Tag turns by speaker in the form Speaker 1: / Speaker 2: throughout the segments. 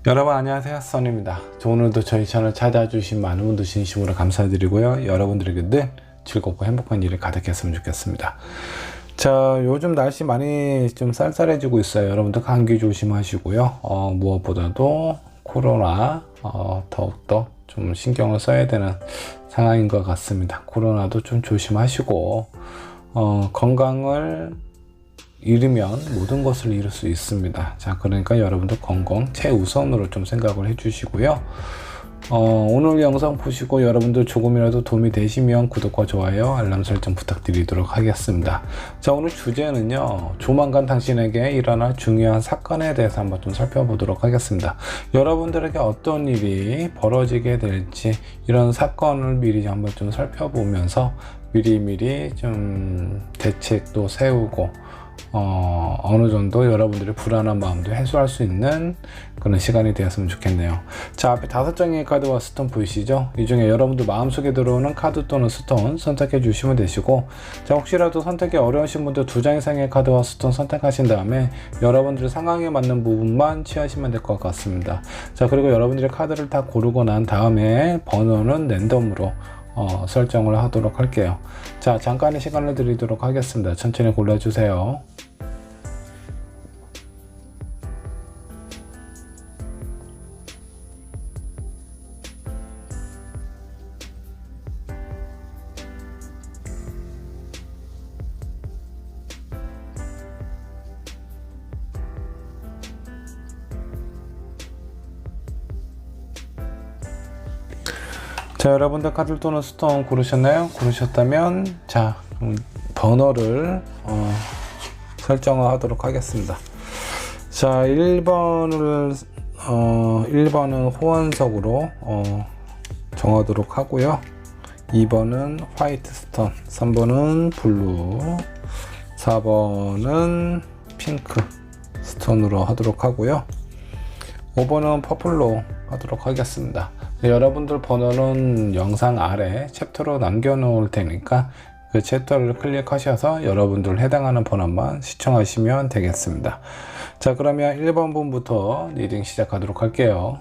Speaker 1: 여러분 안녕하세요, 써니입니다. 오늘도 저희 채널 찾아주신 많은 분들 진심으로 감사드리고요. 여러분들에게 늘 즐겁고 행복한 일이 가득했으면 좋겠습니다. 자, 요즘 날씨 많이 좀 쌀쌀해지고 있어요. 여러분들 감기 조심하시고요. 무엇보다도 코로나 더욱더 좀 신경을 써야 되는 상황인 것 같습니다. 코로나도 좀 조심하시고 건강을 잃으면 모든 것을 잃을 수 있습니다. 자, 그러니까 여러분들 건강 최우선으로 좀 생각을 해주시고요. 오늘 영상 보시고 여러분들 조금이라도 도움이 되시면 구독과 좋아요, 알람 설정 부탁드리도록 하겠습니다. 자, 오늘 주제는요, 조만간 당신에게 일어날 중요한 사건에 대해서 한번 좀 살펴보도록 하겠습니다. 여러분들에게 어떤 일이 벌어지게 될지 이런 사건을 미리 한번 좀 살펴보면서 미리미리 좀 대책도 세우고 어느 정도 여러분들의 불안한 마음도 해소할 수 있는 그런 시간이 되었으면 좋겠네요. 자, 앞에 5장의 카드와 스톤 보이시죠? 이 중에 여러분들 마음속에 들어오는 카드 또는 스톤 선택해 주시면 되시고, 자, 혹시라도 선택이 어려우신 분들 2장 이상의 카드와 스톤 선택하신 다음에 여러분들 상황에 맞는 부분만 취하시면 될 것 같습니다. 자, 그리고 여러분들의 카드를 다 고르고 난 다음에 번호는 랜덤으로 설정을 하도록 할게요. 자, 잠깐의 시간을 드리도록 하겠습니다. 천천히 골라주세요. 자, 여러분들 카드 또는 스톤 고르셨나요? 고르셨다면 자, 번호를 설정을 하도록 하겠습니다. 자, 1번은 호원석으로 정하도록 하고요. 2번은 화이트 스톤, 3번은 블루, 4번은 핑크 스톤으로 하도록 하고요. 5번은 퍼플로 하도록 하겠습니다. 여러분들 번호는 영상 아래 챕터로 남겨놓을 테니까 그 챕터를 클릭하셔서 여러분들 해당하는 번호만 시청하시면 되겠습니다. 자, 그러면 1번 분부터 리딩 시작하도록 할게요.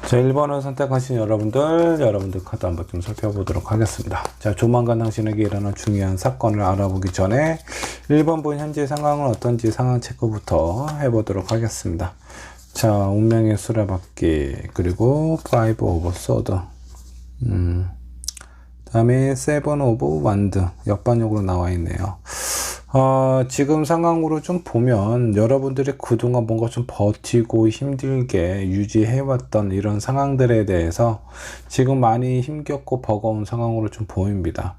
Speaker 1: 자, 1번을 선택하신 여러분들 카드 한번 좀 살펴보도록 하겠습니다. 자, 조만간 당신에게 일어날 중요한 사건을 알아보기 전에 1번 분 현재 상황은 어떤지 상황 체크부터 해보도록 하겠습니다. 자, 운명의 수레바퀴, 그리고 5 오브 소드, 다음에 7 오브 완드, 역반역으로 나와 있네요. 지금 상황으로 좀 보면 여러분들이 그동안 뭔가 좀 버티고 힘들게 유지해왔던 이런 상황들에 대해서 지금 많이 힘겹고 버거운 상황으로 좀 보입니다.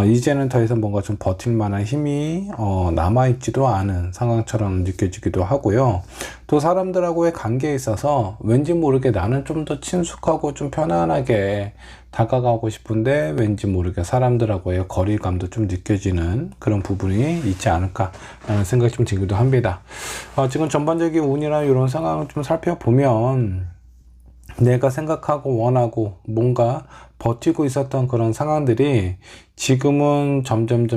Speaker 1: 이제는 더 이상 뭔가 좀 버틸 만한 힘이 남아있지도 않은 상황처럼 느껴지기도 하고요. 또 사람들하고의 관계에 있어서 왠지 모르게 나는 좀 더 친숙하고 좀 편안하게 다가가고 싶은데 왠지 모르게 사람들하고의 거리감도 좀 느껴지는 그런 부분이 있지 않을까 라는 생각이 좀 들기도 합니다. 지금 전반적인 운이나 이런 상황을 좀 살펴보면 내가 생각하고 원하고 뭔가 버티고 있었던 그런 상황들이 지금은 점점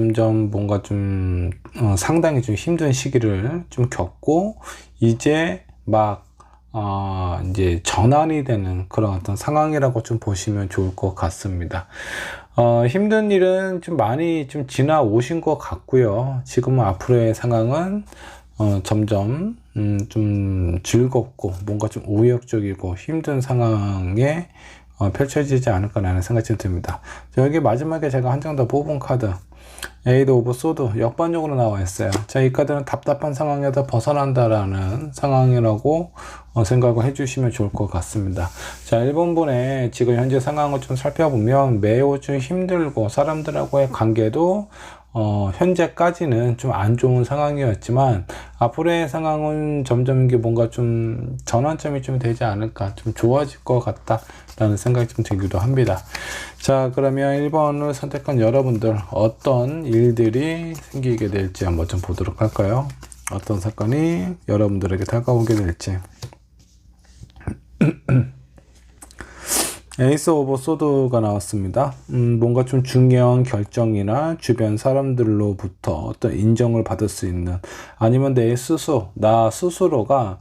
Speaker 1: 뭔가 좀 상당히 좀 힘든 시기를 좀 겪고 이제 막 이제 전환이 되는 그런 어떤 상황이라고 좀 보시면 좋을 것 같습니다. 힘든 일은 좀 많이 좀 지나오신 것 같고요. 지금은 앞으로의 상황은 점점 좀 즐겁고 뭔가 좀 우역적이고 힘든 상황에 펼쳐지지 않을까라는 생각이 좀 듭니다. 여기 마지막에 제가 한 장 더 뽑은 카드 8 오브 소드, 역반역으로 나와 있어요. 자, 이 카드는 답답한 상황에서 벗어난다라는 상황이라고 생각을 해주시면 좋을 것 같습니다. 자, 1번 분의 지금 현재 상황을 좀 살펴보면 매우 좀 힘들고 사람들하고의 관계도 현재까지는 좀 안 좋은 상황이었지만 앞으로의 상황은 점점 이게 뭔가 좀 전환점이 좀 되지 않을까, 좀 좋아질 것 같다 라는 생각이 좀 들기도 합니다. 자, 그러면 1번을 선택한 여러분들 어떤 일들이 생기게 될지 한번 좀 보도록 할까요? 어떤 사건이 여러분들에게 다가오게 될지. 에이스 오브 소드가 나왔습니다. 뭔가 좀 중요한 결정이나 주변 사람들로부터 어떤 인정을 받을 수 있는, 아니면 나 스스로가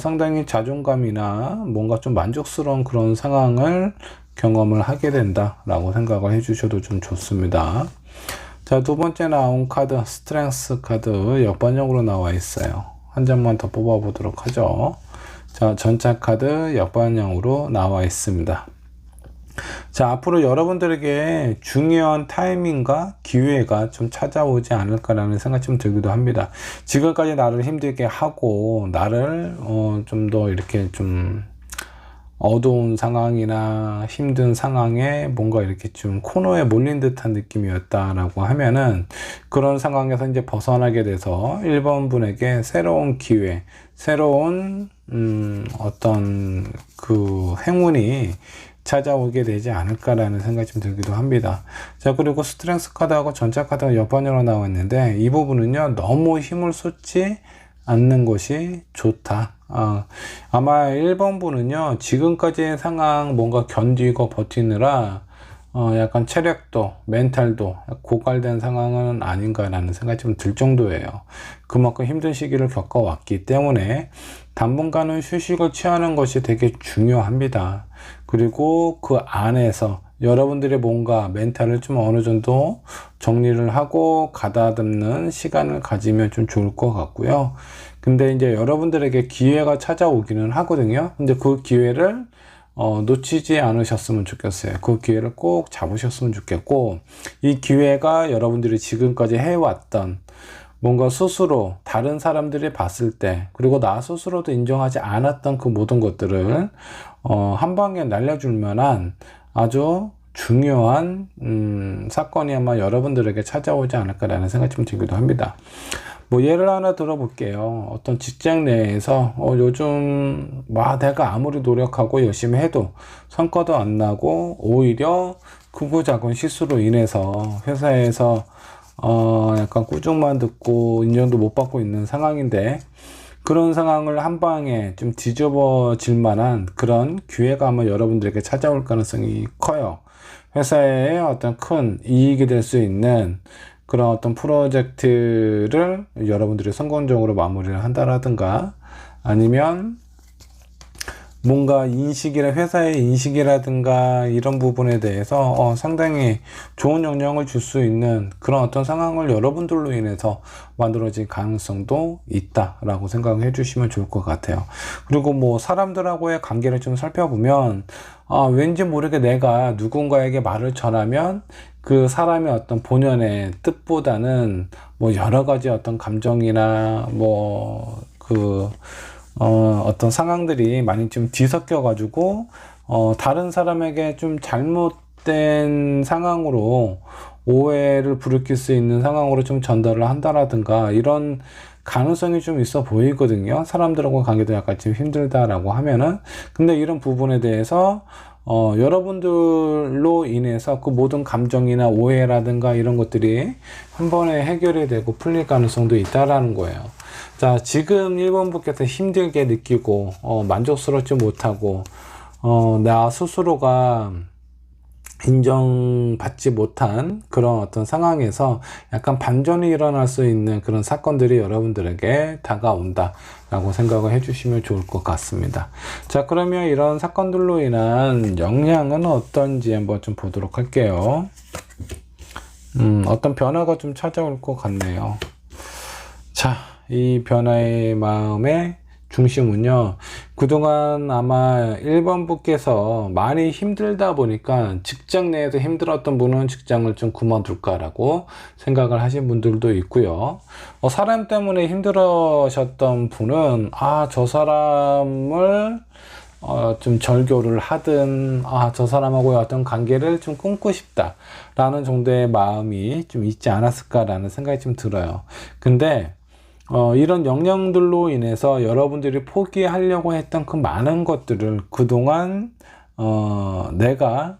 Speaker 1: 상당히 자존감이나 뭔가 좀 만족스러운 그런 상황을 경험을 하게 된다라고 생각을 해주셔도 좀 좋습니다. 자, 두 번째 나온 카드, 스트렝스 카드 역반영으로 나와 있어요. 한 장만 더 뽑아 보도록 하죠. 자, 전차 카드 역반영으로 나와 있습니다. 자, 앞으로 여러분들에게 중요한 타이밍과 기회가 좀 찾아오지 않을까라는 생각이 좀 들기도 합니다. 지금까지 나를 힘들게 하고 나를 좀 더 이렇게 좀 어두운 상황이나 힘든 상황에 뭔가 이렇게 좀 코너에 몰린 듯한 느낌이었다라고 하면은, 그런 상황에서 이제 벗어나게 돼서 1번 분에게 새로운 기회, 새로운 어떤 그 행운이 찾아오게 되지 않을까라는 생각이 좀 들기도 합니다. 자, 그리고 스트렝스 카드하고 전차 카드가 옆반으로 나왔는데, 이 부분은요, 너무 힘을 쏟지 않는 것이 좋다. 아마 1번 분은요, 지금까지의 상황 뭔가 견디고 버티느라 약간 체력도 멘탈도 고갈된 상황은 아닌가라는 생각이 좀 들 정도예요. 그만큼 힘든 시기를 겪어왔기 때문에 당분간은 휴식을 취하는 것이 되게 중요합니다. 그리고 그 안에서 여러분들의 뭔가 멘탈을 좀 어느 정도 정리를 하고 가다듬는 시간을 가지면 좀 좋을 것 같고요. 근데 이제 여러분들에게 기회가 찾아오기는 하거든요. 근데 그 기회를 놓치지 않으셨으면 좋겠어요. 그 기회를 꼭 잡으셨으면 좋겠고, 이 기회가 여러분들이 지금까지 해왔던 뭔가 스스로 다른 사람들이 봤을 때, 그리고 나 스스로도 인정하지 않았던 그 모든 것들을 한 방에 날려줄 만한 아주 중요한 사건이 아마 여러분들에게 찾아오지 않을까라는 생각이 좀 들기도 합니다. 뭐 예를 하나 들어볼게요. 어떤 직장 내에서 요즘 내가 아무리 노력하고 열심히 해도 성과도 안 나고, 오히려 크고 작은 실수로 인해서 회사에서 약간 꾸중만 듣고 인정도 못 받고 있는 상황인데, 그런 상황을 한 방에 좀 뒤집어질 만한 그런 기회가 아마 여러분들에게 찾아올 가능성이 커요. 회사에 어떤 큰 이익이 될 수 있는 그런 어떤 프로젝트를 여러분들이 성공적으로 마무리를 한다라든가, 아니면 뭔가 회사의 인식이라든가 이런 부분에 대해서 상당히 좋은 영향을 줄 수 있는 그런 어떤 상황을 여러분들로 인해서 만들어질 가능성도 있다라고 생각해 주시면 좋을 것 같아요. 그리고 뭐 사람들하고의 관계를 좀 살펴보면, 왠지 모르게 내가 누군가에게 말을 전하면 그 사람의 어떤 본연의 뜻보다는 뭐 여러 가지 어떤 감정이나 어떤 상황들이 많이 좀 뒤섞여 가지고 다른 사람에게 좀 잘못된 상황으로 오해를 부르킬 수 있는 상황으로 좀 전달을 한다라든가, 이런 가능성이 좀 있어 보이거든요. 사람들하고 관계도 약간 좀 힘들다라고 하면은. 근데 이런 부분에 대해서 여러분들로 인해서 그 모든 감정이나 오해라든가 이런 것들이 한 번에 해결이 되고 풀릴 가능성도 있다라는 거예요. 자, 지금 1번 분께서 힘들게 느끼고 만족스럽지 못하고 나 스스로가 인정받지 못한 그런 어떤 상황에서 약간 반전이 일어날 수 있는 그런 사건들이 여러분들에게 다가온다 라고 생각을 해주시면 좋을 것 같습니다. 자, 그러면 이런 사건들로 인한 영향은 어떤지 한번 좀 보도록 할게요. 어떤 변화가 좀 찾아올 것 같네요. 자, 이 변화의 마음의 중심은요, 그동안 아마 1번 분께서 많이 힘들다 보니까 직장 내에서 힘들었던 분은 직장을 좀 그만둘까라고 생각을 하신 분들도 있고요. 사람 때문에 힘들으셨던 분은 저 사람을 좀 절교를 하든 저 사람하고의 어떤 관계를 좀 끊고 싶다 라는 정도의 마음이 좀 있지 않았을까라는 생각이 좀 들어요. 근데 이런 영향들로 인해서 여러분들이 포기하려고 했던 그 많은 것들을 그동안 내가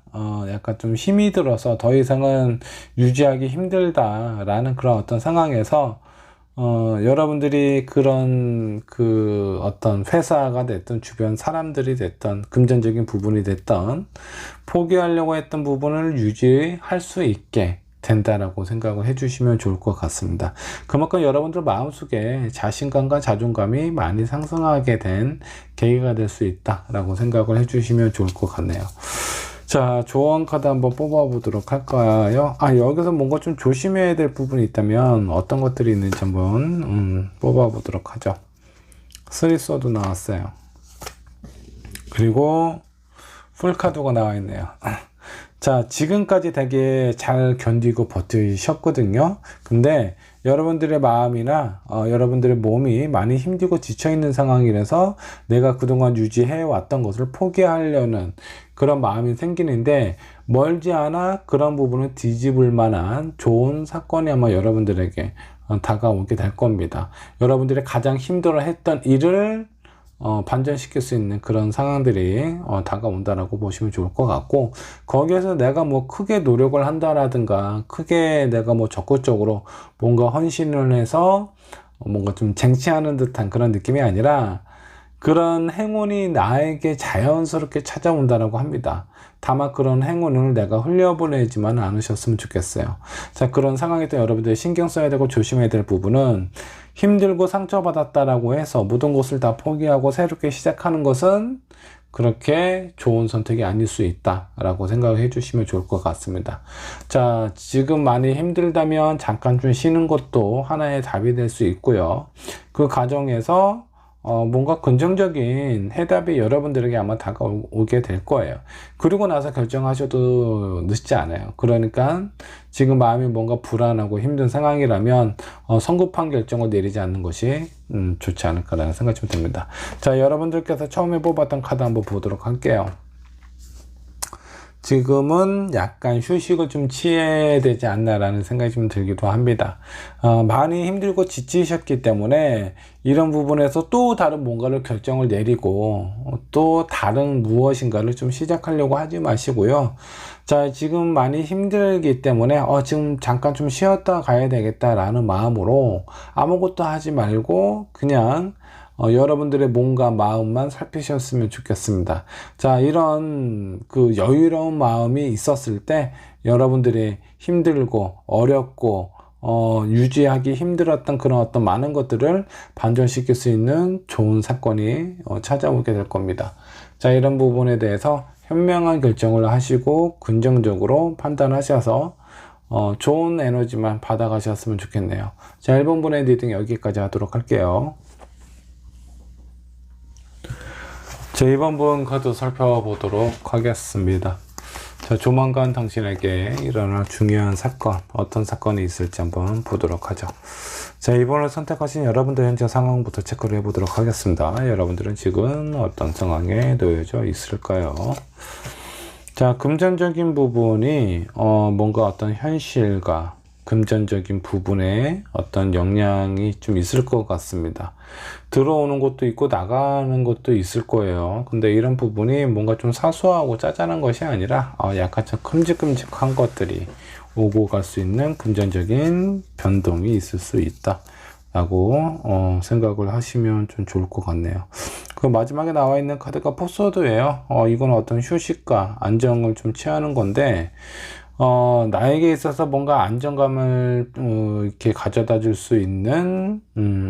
Speaker 1: 약간 좀 힘이 들어서 더 이상은 유지하기 힘들다라는 그런 어떤 상황에서 여러분들이 그런 그 어떤 회사가 됐든 주변 사람들이 됐든 금전적인 부분이 됐든 포기하려고 했던 부분을 유지할 수 있게 된다라고 생각을 해주시면 좋을 것 같습니다. 그만큼 여러분들 마음속에 자신감과 자존감이 많이 상승하게 된 계기가 될 수 있다라고 생각을 해주시면 좋을 것 같네요. 자, 조언 카드 한번 뽑아보도록 할까요? 여기서 뭔가 좀 조심해야 될 부분이 있다면 어떤 것들이 있는지 한번 뽑아보도록 하죠. 3소드 나왔어요. 그리고 풀카드가 나와 있네요. 자, 지금까지 되게 잘 견디고 버티셨거든요. 근데 여러분들의 마음이나 여러분들의 몸이 많이 힘들고 지쳐있는 상황이라서 내가 그동안 유지해왔던 것을 포기하려는 그런 마음이 생기는데, 멀지 않아 그런 부분을 뒤집을 만한 좋은 사건이 아마 여러분들에게 다가오게 될 겁니다. 여러분들이 가장 힘들어했던 일을 반전시킬 수 있는 그런 상황들이 다가온다라고 보시면 좋을 것 같고, 거기에서 내가 뭐 크게 노력을 한다라든가 크게 내가 뭐 적극적으로 뭔가 헌신을 해서 뭔가 좀 쟁취하는 듯한 그런 느낌이 아니라 그런 행운이 나에게 자연스럽게 찾아온다라고 합니다. 다만 그런 행운을 내가 흘려보내지만 않으셨으면 좋겠어요. 자, 그런 상황에 때 여러분들이 신경 써야 되고 조심해야 될 부분은, 힘들고 상처받았다라고 해서 모든 것을 다 포기하고 새롭게 시작하는 것은 그렇게 좋은 선택이 아닐 수 있다라고 생각을 해주시면 좋을 것 같습니다. 자, 지금 많이 힘들다면 잠깐 좀 쉬는 것도 하나의 답이 될 수 있고요. 그 과정에서 뭔가 긍정적인 해답이 여러분들에게 아마 다가오게 될 거예요. 그리고 나서 결정하셔도 늦지 않아요. 그러니까 지금 마음이 뭔가 불안하고 힘든 상황이라면 성급한 결정을 내리지 않는 것이 좋지 않을까라는 생각이 좀 듭니다. 자, 여러분들께서 처음에 뽑았던 카드 한번 보도록 할게요. 지금은 약간 휴식을 좀 취해야 되지 않나라는 생각이 좀 들기도 합니다. 많이 힘들고 지치셨기 때문에 이런 부분에서 또 다른 뭔가를 결정을 내리고 또 다른 무엇인가를 좀 시작하려고 하지 마시고요. 자, 지금 많이 힘들기 때문에 지금 잠깐 좀 쉬었다 가야 되겠다라는 마음으로 아무것도 하지 말고 그냥 여러분들의 몸과 마음만 살피셨으면 좋겠습니다. 자, 이런 그 여유로운 마음이 있었을 때 여러분들이 힘들고 어렵고 유지하기 힘들었던 그런 어떤 많은 것들을 반전시킬 수 있는 좋은 사건이 찾아오게 될 겁니다. 자, 이런 부분에 대해서 현명한 결정을 하시고 긍정적으로 판단하셔서 좋은 에너지만 받아가셨으면 좋겠네요. 자, 1번 분의 리딩 여기까지 하도록 할게요. 자, 2번 분 카드 살펴보도록 하겠습니다. 자, 조만간 당신에게 일어날 중요한 사건, 어떤 사건이 있을지 한번 보도록 하죠. 자, 2번을 선택하신 여러분들 현재 상황부터 체크를 해보도록 하겠습니다. 여러분들은 지금 어떤 상황에 놓여져 있을까요? 자, 금전적인 부분이 뭔가 어떤 현실과 금전적인 부분에 어떤 영향이 좀 있을 것 같습니다. 들어오는 것도 있고 나가는 것도 있을 거예요. 근데 이런 부분이 뭔가 좀 사소하고 짜잘한 것이 아니라 약간 좀 큼직큼직한 것들이 오고 갈 수 있는 금전적인 변동이 있을 수 있다 라고 생각을 하시면 좀 좋을 것 같네요. 그 마지막에 나와 있는 카드가 포소드예요. 이건 어떤 휴식과 안정을 좀 취하는 건데, 나에게 있어서 뭔가 안정감을 이렇게 가져다 줄 수 있는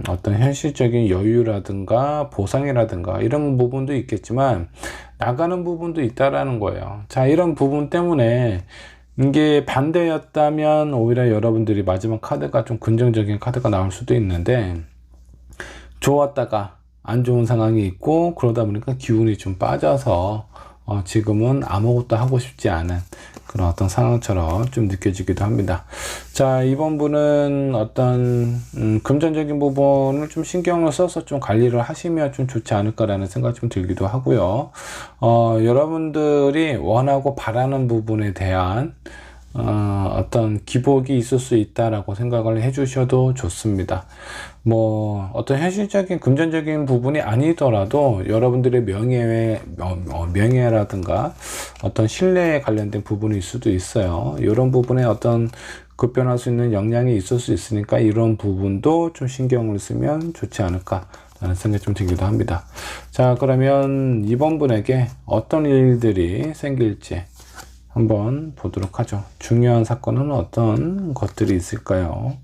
Speaker 1: 어떤 현실적인 여유라든가 보상이라든가 이런 부분도 있겠지만 나가는 부분도 있다라는 거예요. 자, 이런 부분 때문에 이게 반대였다면 오히려 여러분들이 마지막 카드가 좀 긍정적인 카드가 나올 수도 있는데, 좋았다가 안 좋은 상황이 있고 그러다 보니까 기운이 좀 빠져서 지금은 아무것도 하고 싶지 않은 그런 어떤 상황처럼 좀 느껴지기도 합니다. 자, 이번 분은 어떤 금전적인 부분을 좀 신경을 써서 좀 관리를 하시면 좀 좋지 않을까라는 생각이 좀 들기도 하고요. 여러분들이 원하고 바라는 부분에 대한 어떤 기복이 있을 수 있다라고 생각을 해주셔도 좋습니다. 뭐 어떤 현실적인 금전적인 부분이 아니더라도 여러분들의 명예라든가 어떤 신뢰에 관련된 부분일 수도 있어요. 이런 부분에 어떤 급변할 수 있는 영향이 있을 수 있으니까 이런 부분도 좀 신경을 쓰면 좋지 않을까 라는 생각이 좀 들기도 합니다. 자, 그러면 이번 분에게 어떤 일들이 생길지 한번 보도록 하죠. 중요한 사건은 어떤 것들이 있을까요?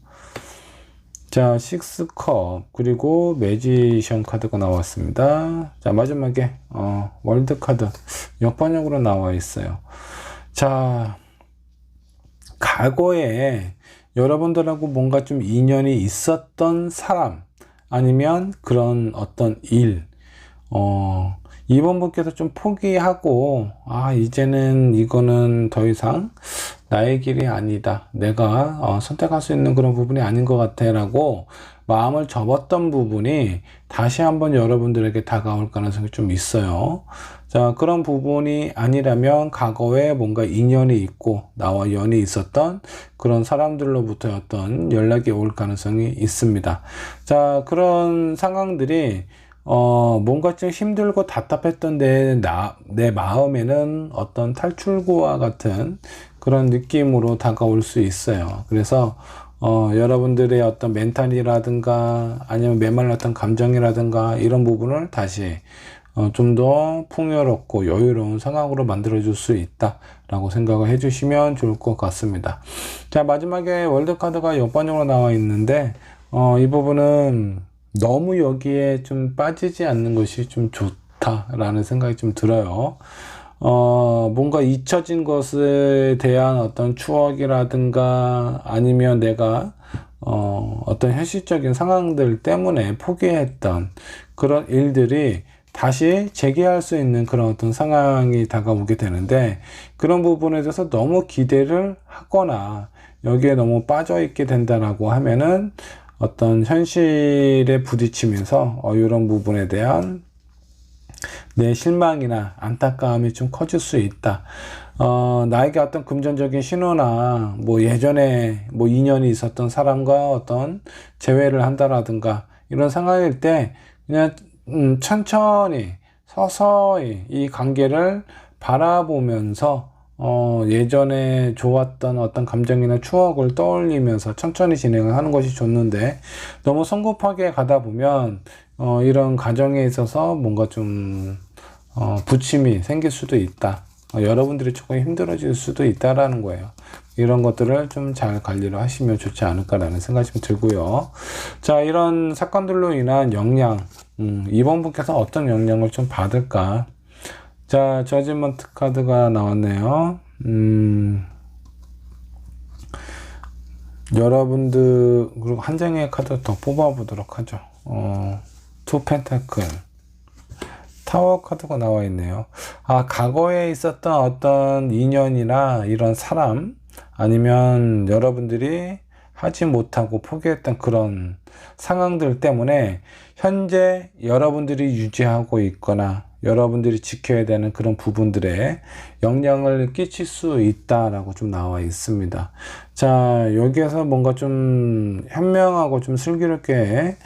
Speaker 1: 자, 6컵 그리고 매지션 카드가 나왔습니다. 자, 마지막에 월드 카드 역반역으로 나와 있어요. 자, 과거에 여러분들하고 뭔가 좀 인연이 있었던 사람 아니면 그런 어떤 일, 이번 분께서 좀 포기하고, 이제는 이거는 더 이상 나의 길이 아니다. 내가 선택할 수 있는 그런 부분이 아닌 것 같아. 라고 마음을 접었던 부분이 다시 한번 여러분들에게 다가올 가능성이 좀 있어요. 자, 그런 부분이 아니라면 과거에 뭔가 인연이 있고 나와 연이 있었던 그런 사람들로부터 어떤 연락이 올 가능성이 있습니다. 자, 그런 상황들이 뭔가 좀 힘들고 답답했던 내 마음에는 어떤 탈출구와 같은 그런 느낌으로 다가올 수 있어요. 그래서, 여러분들의 어떤 멘탈이라든가 아니면 메말랐던 감정이라든가 이런 부분을 다시, 좀 더 풍요롭고 여유로운 상황으로 만들어줄 수 있다라고 생각을 해주시면 좋을 것 같습니다. 자, 마지막에 월드카드가 역반영으로 나와 있는데, 이 부분은 너무 여기에 좀 빠지지 않는 것이 좀 좋다라는 생각이 좀 들어요. 뭔가 잊혀진 것에 대한 어떤 추억이라든가 아니면 내가 어떤 현실적인 상황들 때문에 포기했던 그런 일들이 다시 재개할 수 있는 그런 어떤 상황이 다가오게 되는데, 그런 부분에 대해서 너무 기대를 하거나 여기에 너무 빠져 있게 된다라고 하면은 어떤 현실에 부딪히면서 이런 부분에 대한 내 실망이나 안타까움이 좀 커질 수 있다. 나에게 어떤 금전적인 신호나 뭐 예전에 뭐 인연이 있었던 사람과 어떤 재회를 한다라든가 이런 상황일 때 그냥 천천히 서서히 이 관계를 바라보면서 예전에 좋았던 어떤 감정이나 추억을 떠올리면서 천천히 진행을 하는 것이 좋는데, 너무 성급하게 가다 보면 이런 과정에 있어서 뭔가 좀 부침이 생길 수도 있다. 여러분들이 조금 힘들어질 수도 있다라는 거예요. 이런 것들을 좀 잘 관리를 하시면 좋지 않을까라는 생각이 좀 들고요. 자, 이런 사건들로 인한 영향, 이번 분께서 어떤 영향을 좀 받을까? 자, 저지먼트 카드가 나왔네요. 여러분들, 그리고 한 장의 카드 더 뽑아보도록 하죠. 투 펜타클. 타워 카드가 나와 있네요. 과거에 있었던 어떤 인연이나 이런 사람, 아니면 여러분들이 하지 못하고 포기했던 그런 상황들 때문에 현재 여러분들이 유지하고 있거나 여러분들이 지켜야 되는 그런 부분들에 영향을 끼칠 수 있다라고 좀 나와 있습니다. 자, 여기에서 뭔가 좀 현명하고 좀 슬기롭게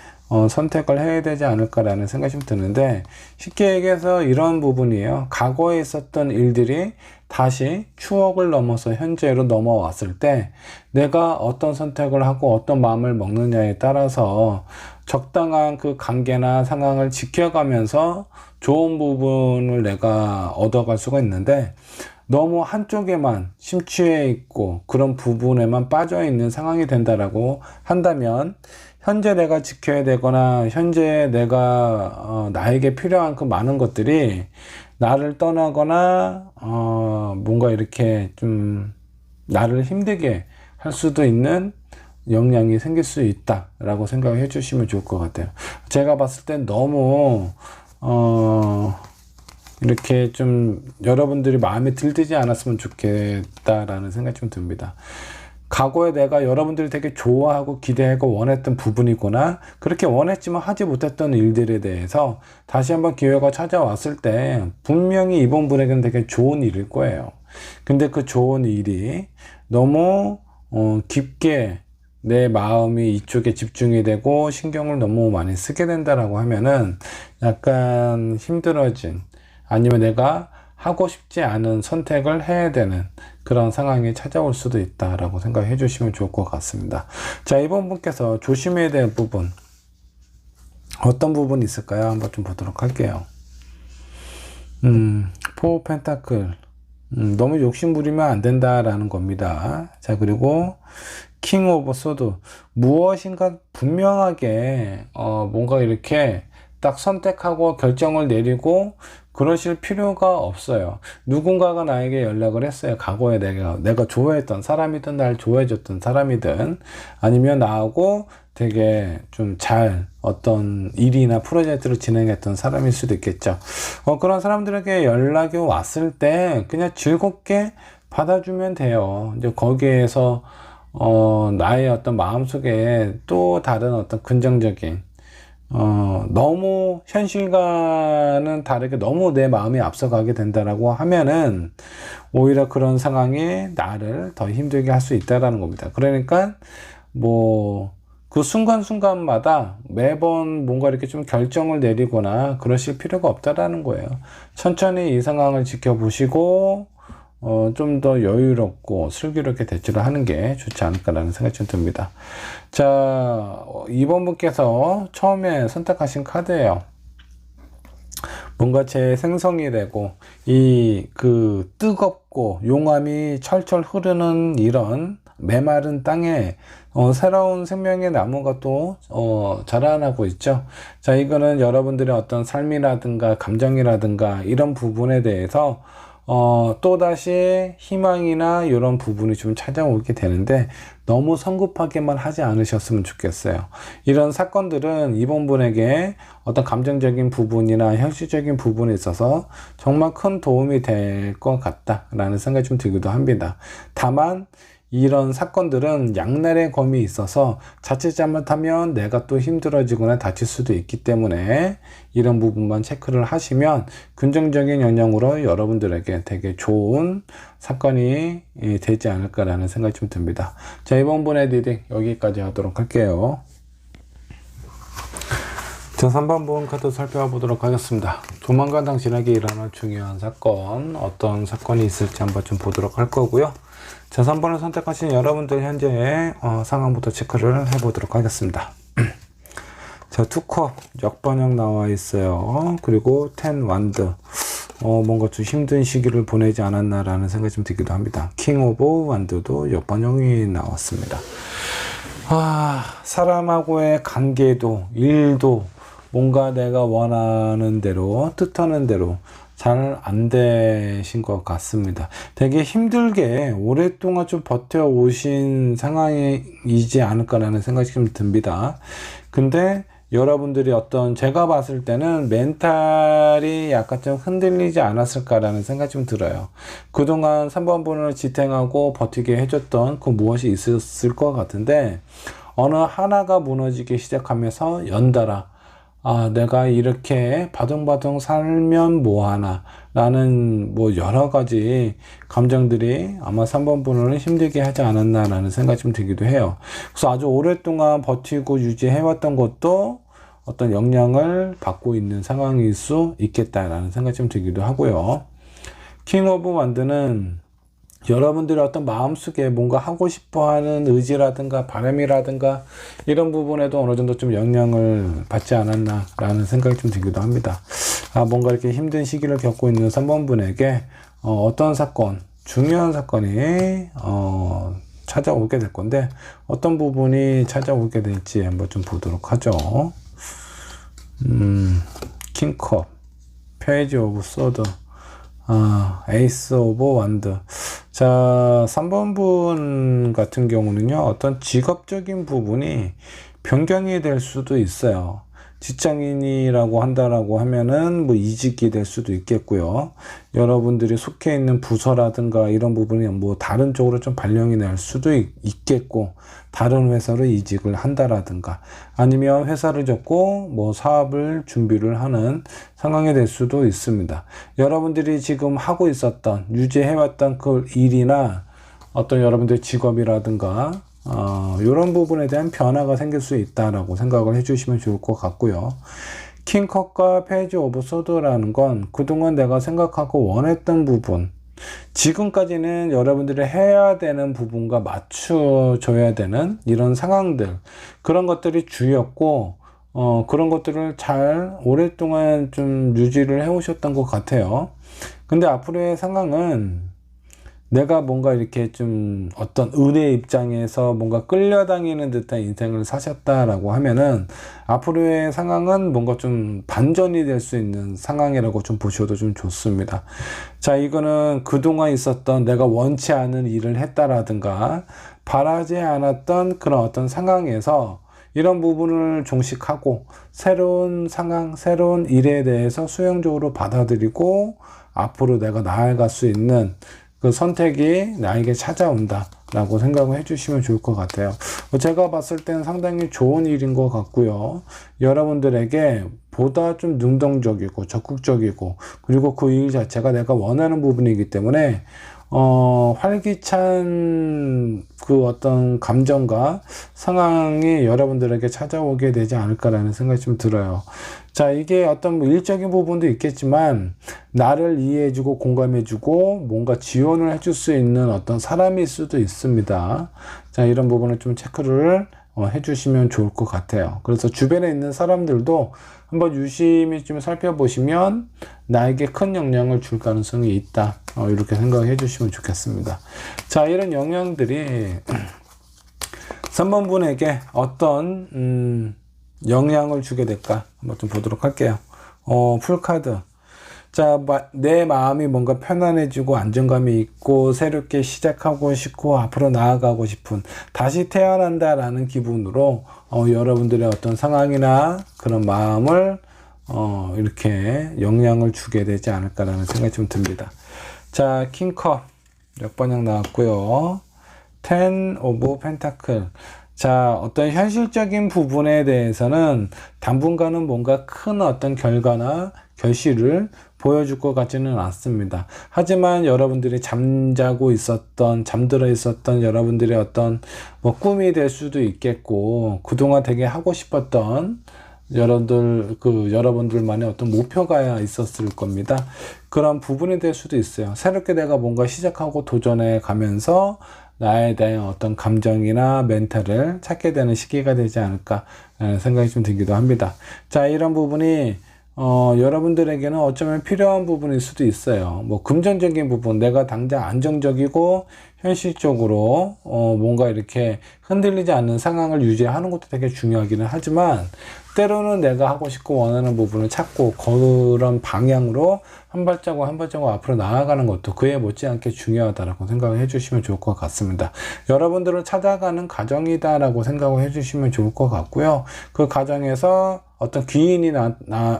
Speaker 1: 선택을 해야 되지 않을까라는 생각이 좀 드는데, 쉽게 얘기해서 이런 부분이에요. 과거에 있었던 일들이 다시 추억을 넘어서 현재로 넘어왔을 때 내가 어떤 선택을 하고 어떤 마음을 먹느냐에 따라서 적당한 그 관계나 상황을 지켜가면서 좋은 부분을 내가 얻어갈 수가 있는데, 너무 한쪽에만 심취해 있고 그런 부분에만 빠져 있는 상황이 된다라고 한다면, 현재 내가 지켜야 되거나 현재 내가 나에게 필요한 그 많은 것들이 나를 떠나거나 뭔가 이렇게 좀 나를 힘들게 할 수도 있는 영향이 생길 수 있다라고 생각을 해주시면 좋을 것 같아요. 제가 봤을 땐 너무 이렇게 좀 여러분들이 마음에 들지 않았으면 좋겠다라는 생각이 좀 듭니다. 과거에 내가 여러분들이 되게 좋아하고 기대하고 원했던 부분이거나 그렇게 원했지만 하지 못했던 일들에 대해서 다시 한번 기회가 찾아왔을 때 분명히 이번 분에게는 되게 좋은 일일 거예요. 근데 그 좋은 일이 너무 깊게 내 마음이 이쪽에 집중이 되고 신경을 너무 많이 쓰게 된다라고 하면은 약간 힘들어진, 아니면 내가 하고 싶지 않은 선택을 해야 되는 그런 상황이 찾아올 수도 있다라고 생각해 주시면 좋을 것 같습니다. 자, 이번 분께서 조심해야 될 부분, 어떤 부분이 있을까요? 한번 좀 보도록 할게요. 포 펜타클. 너무 욕심 부리면 안 된다라는 겁니다. 자, 그리고 킹 오브 소드. 무엇인가 분명하게 뭔가 이렇게 딱 선택하고 결정을 내리고 그러실 필요가 없어요. 누군가가 나에게 연락을 했어요. 과거에 내가 좋아했던 사람이든 날 좋아해줬던 사람이든 아니면 나하고 되게 좀 잘 어떤 일이나 프로젝트를 진행했던 사람일 수도 있겠죠. 그런 사람들에게 연락이 왔을 때 그냥 즐겁게 받아주면 돼요. 이제 거기에서 나의 어떤 마음속에 또 다른 어떤 긍정적인 너무 현실과는 다르게 너무 내 마음이 앞서가게 된다라고 하면은 오히려 그런 상황이 나를 더 힘들게 할 수 있다라는 겁니다. 그러니까 뭐 그 순간순간마다 매번 뭔가 이렇게 좀 결정을 내리거나 그러실 필요가 없다라는 거예요. 천천히 이 상황을 지켜보시고 좀 더 여유롭고 슬기롭게 대처를 하는 게 좋지 않을까라는 생각이 좀 듭니다. 자, 2번 분께서 처음에 선택하신 카드예요. 뭔가 제 생성이 되고 그 뜨겁고 용암이 철철 흐르는 이런 메마른 땅에 새로운 생명의 나무가 또 자라나고 있죠. 자, 이거는 여러분들의 어떤 삶이라든가 감정이라든가 이런 부분에 대해서 또다시 희망이나 이런 부분이 좀 찾아오게 되는데 너무 성급하게만 하지 않으셨으면 좋겠어요. 이런 사건들은 이번 분에게 어떤 감정적인 부분이나 현실적인 부분에 있어서 정말 큰 도움이 될 것 같다라는 생각이 좀 들기도 합니다. 다만 이런 사건들은 양날의 검이 있어서 자칫 잘못하면 내가 또 힘들어지거나 다칠 수도 있기 때문에 이런 부분만 체크를 하시면 긍정적인 영향으로 여러분들에게 되게 좋은 사건이 되지 않을까라는 생각이 좀 듭니다. 자, 이번 분의 리딩 여기까지 하도록 할게요. 자, 3번 분 카드 살펴보도록 하겠습니다. 조만간 당신에게 일어날 중요한 사건, 어떤 사건이 있을지 한번 좀 보도록 할 거고요. 자, 3번을 선택하신 여러분들 현재의 상황부터 체크를 해보도록 하겠습니다. 자, 투컵 역번역 나와 있어요. 그리고 10 완드. 뭔가 좀 힘든 시기를 보내지 않았나라는 생각이 좀 들기도 합니다. 킹 오브 완드도 역번역이 나왔습니다. 사람하고의 관계도, 일도 뭔가 내가 원하는 대로, 뜻하는 대로 잘 안 되신 것 같습니다. 되게 힘들게 오랫동안 좀 버텨오신 상황이지 않을까라는 생각이 좀 듭니다. 근데 여러분들이 제가 봤을 때는 멘탈이 약간 좀 흔들리지 않았을까라는 생각이 좀 들어요. 그동안 3번 분을 지탱하고 버티게 해줬던 그 무엇이 있었을 것 같은데, 어느 하나가 무너지기 시작하면서 연달아 내가 이렇게 바둥바둥 살면 뭐하나 라는 여러 가지 감정들이 아마 3번 분을 힘들게 하지 않았나 라는 생각이 좀 들기도 해요. 그래서 아주 오랫동안 버티고 유지해왔던 것도 어떤 영향을 받고 있는 상황일 수 있겠다라는 생각이 좀 들기도 하고요. 킹 오브 완드는 여러분들의 어떤 마음속에 뭔가 하고 싶어 하는 의지라든가 바람이라든가 이런 부분에도 어느 정도 좀 영향을 받지 않았나 라는 생각이 좀 들기도 합니다. 뭔가 이렇게 힘든 시기를 겪고 있는 3번 분에게 어떤 사건, 중요한 사건이 찾아오게 될 건데 어떤 부분이 찾아오게 될지 한번 좀 보도록 하죠. 킹컵, 페이지 오브 소드, 에이스 오브 완드. 자, 3번 분 같은 경우는요, 어떤 직업적인 부분이 변경이 될 수도 있어요. 직장인이라고 한다라고 하면은 이직이 될 수도 있겠고요. 여러분들이 속해 있는 부서라든가 이런 부분이 다른 쪽으로 좀 발령이 날 수도 있겠고, 다른 회사로 이직을 한다라든가, 아니면 회사를 접고 사업을 준비를 하는 상황이 될 수도 있습니다. 여러분들이 지금 하고 있었던, 유지해왔던 그 일이나 어떤 여러분들의 직업이라든가 이런 부분에 대한 변화가 생길 수 있다라고 생각을 해주시면 좋을 것 같고요. 킹컵과 페이지 오브 소드라는 건 그동안 내가 생각하고 원했던 부분, 지금까지는 여러분들이 해야 되는 부분과 맞춰줘야 되는 이런 상황들, 그런 것들이 주였고 그런 것들을 잘 오랫동안 좀 유지를 해오셨던 것 같아요. 근데 앞으로의 상황은 내가 뭔가 이렇게 좀 어떤 은의 입장에서 뭔가 끌려다니는 듯한 인생을 사셨다라고 하면은 앞으로의 상황은 뭔가 좀 반전이 될 수 있는 상황이라고 좀 보셔도 좀 좋습니다. 자, 이거는 그동안 있었던 내가 원치 않은 일을 했다라든가 바라지 않았던 그런 어떤 상황에서 이런 부분을 종식하고 새로운 상황, 새로운 일에 대해서 수용적으로 받아들이고 앞으로 내가 나아갈 수 있는 그 선택이 나에게 찾아온다 라고 생각을 해주시면 좋을 것 같아요. 제가 봤을 때는 상당히 좋은 일인 것 같고요. 여러분들에게 보다 좀 능동적이고 적극적이고 그리고 그 일 자체가 내가 원하는 부분이기 때문에 활기찬 그 어떤 감정과 상황이 여러분들에게 찾아오게 되지 않을까라는 생각이 좀 들어요. 자, 이게 어떤 뭐 일적인 부분도 있겠지만 나를 이해해주고 공감해주고 뭔가 지원을 해줄 수 있는 어떤 사람일 수도 있습니다. 자, 이런 부분을 좀 체크를 해주시면 좋을 것 같아요. 그래서 주변에 있는 사람들도 한번 유심히 좀 살펴보시면 나에게 큰 영향을 줄 가능성이 있다. 이렇게 생각해 주시면 좋겠습니다. 자, 이런 영향들이 3번 분에게 어떤 영향을 주게 될까 한번 좀 보도록 할게요. 풀카드. 자, 내 마음이 뭔가 편안해지고 안정감이 있고 새롭게 시작하고 싶고 앞으로 나아가고 싶은 다시 태어난다라는 기분으로 여러분들의 어떤 상황이나 그런 마음을 이렇게 영향을 주게 되지 않을까라는 생각이 좀 듭니다. 자, 킹컵 역번역 나왔고요. 10 오브 펜타클. 자, 어떤 현실적인 부분에 대해서는 당분간은 뭔가 큰 어떤 결과나 결실을 보여줄 것 같지는 않습니다. 하지만 여러분들이 잠들어 있었던 여러분들의 어떤 뭐 꿈이 될 수도 있겠고, 그동안 되게 하고 싶었던 여러분들만의 어떤 목표가 있었을 겁니다. 그런 부분이 될 수도 있어요. 새롭게 내가 뭔가 시작하고 도전해 가면서 나에 대한 어떤 감정이나 멘탈을 찾게 되는 시기가 되지 않을까 생각이 좀 들기도 합니다. 자, 이런 부분이 여러분들에게는 어쩌면 필요한 부분일 수도 있어요. 뭐 금전적인 부분, 내가 당장 안정적이고 현실적으로 뭔가 이렇게 흔들리지 않는 상황을 유지하는 것도 되게 중요하기는 하지만 때로는 내가 하고 싶고 원하는 부분을 찾고 그런 방향으로 한 발자국 한 발자국 앞으로 나아가는 것도 그에 못지않게 중요하다라고 생각을 해주시면 좋을 것 같습니다. 여러분들을 찾아가는 과정이다라고 생각을 해주시면 좋을 것 같고요. 그 과정에서 어떤 귀인이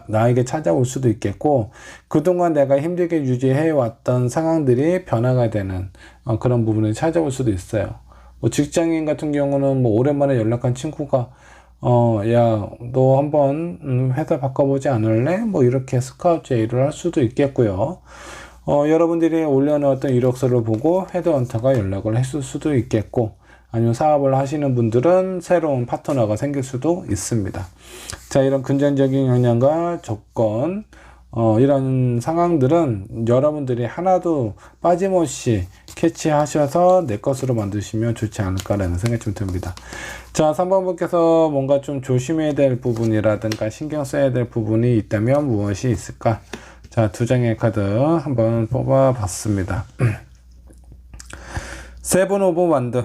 Speaker 1: 나에게 찾아올 수도 있겠고, 그동안 내가 힘들게 유지해왔던 상황들이 변화가 되는 그런 부분이 찾아올 수도 있어요. 뭐 직장인 같은 경우는 뭐 오랜만에 연락한 친구가 야, 너 한번 회사 바꿔보지 않을래? 뭐 이렇게 스카우트 제의를 할 수도 있겠고요. 여러분들이 올려놓았던 이력서를 보고 헤드헌터가 연락을 했을 수도 있겠고, 아니면 사업을 하시는 분들은 새로운 파트너가 생길 수도 있습니다. 자, 이런 금전적인 영향과 조건, 이런 상황들은 여러분들이 하나도 빠짐없이 캐치하셔서 내 것으로 만드시면 좋지 않을까라는 생각이 좀 듭니다. 자, 3번 분께서 뭔가 좀 조심해야 될 부분이라든가 신경 써야 될 부분이 있다면 무엇이 있을까? 자, 두 장의 카드 한번 뽑아 봤습니다. 세븐 오브 완드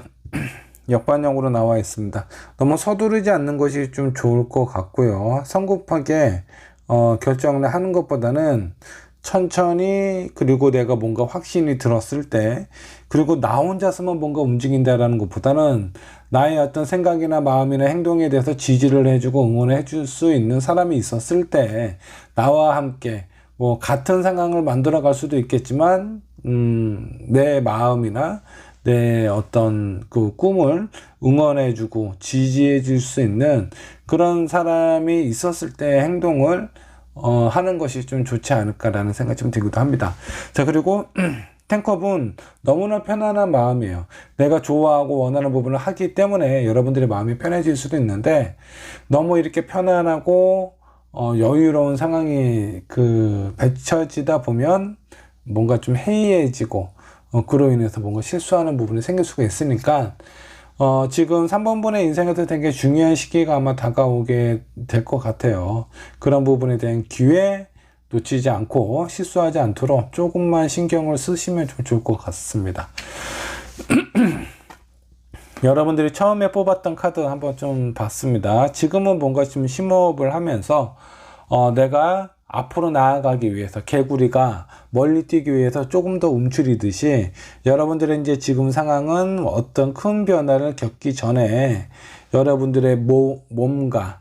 Speaker 1: 역반영으로 나와 있습니다. 너무 서두르지 않는 것이 좀 좋을 것 같고요. 성급하게 결정을 하는 것보다는 천천히, 그리고 내가 뭔가 확신이 들었을 때, 그리고 나 혼자서만 뭔가 움직인다라는 것보다는 나의 어떤 생각이나 마음이나 행동에 대해서 지지를 해주고 응원을 해줄 수 있는 사람이 있었을 때 나와 함께 뭐 같은 상황을 만들어 갈 수도 있겠지만 내 마음이나 내 어떤 그 꿈을 응원해주고 지지해줄 수 있는 그런 사람이 있었을 때 행동을 하는 것이 좀 좋지 않을까라는 생각이 좀 들기도 합니다. 자, 그리고 탱컵은 너무나 편안한 마음이에요. 내가 좋아하고 원하는 부분을 하기 때문에 여러분들의 마음이 편해질 수도 있는데, 너무 이렇게 편안하고 여유로운 상황이 맺혀지다 보면 뭔가 좀 해이해지고 그로 인해서 뭔가 실수하는 부분이 생길 수가 있으니까 지금 3번 분의 인생에서 되게 중요한 시기가 아마 다가오게 될 것 같아요. 그런 부분에 대한 기회, 놓치지 않고 실수하지 않도록 조금만 신경을 쓰시면 좀 좋을 것 같습니다. 여러분들이 처음에 뽑았던 카드 한번 좀 봤습니다. 지금은 뭔가 좀 심호흡을 하면서 내가 앞으로 나아가기 위해서 개구리가 멀리 뛰기 위해서 조금 더 움츠리듯이 여러분들의 이제 지금 상황은 어떤 큰 변화를 겪기 전에 여러분들의 몸과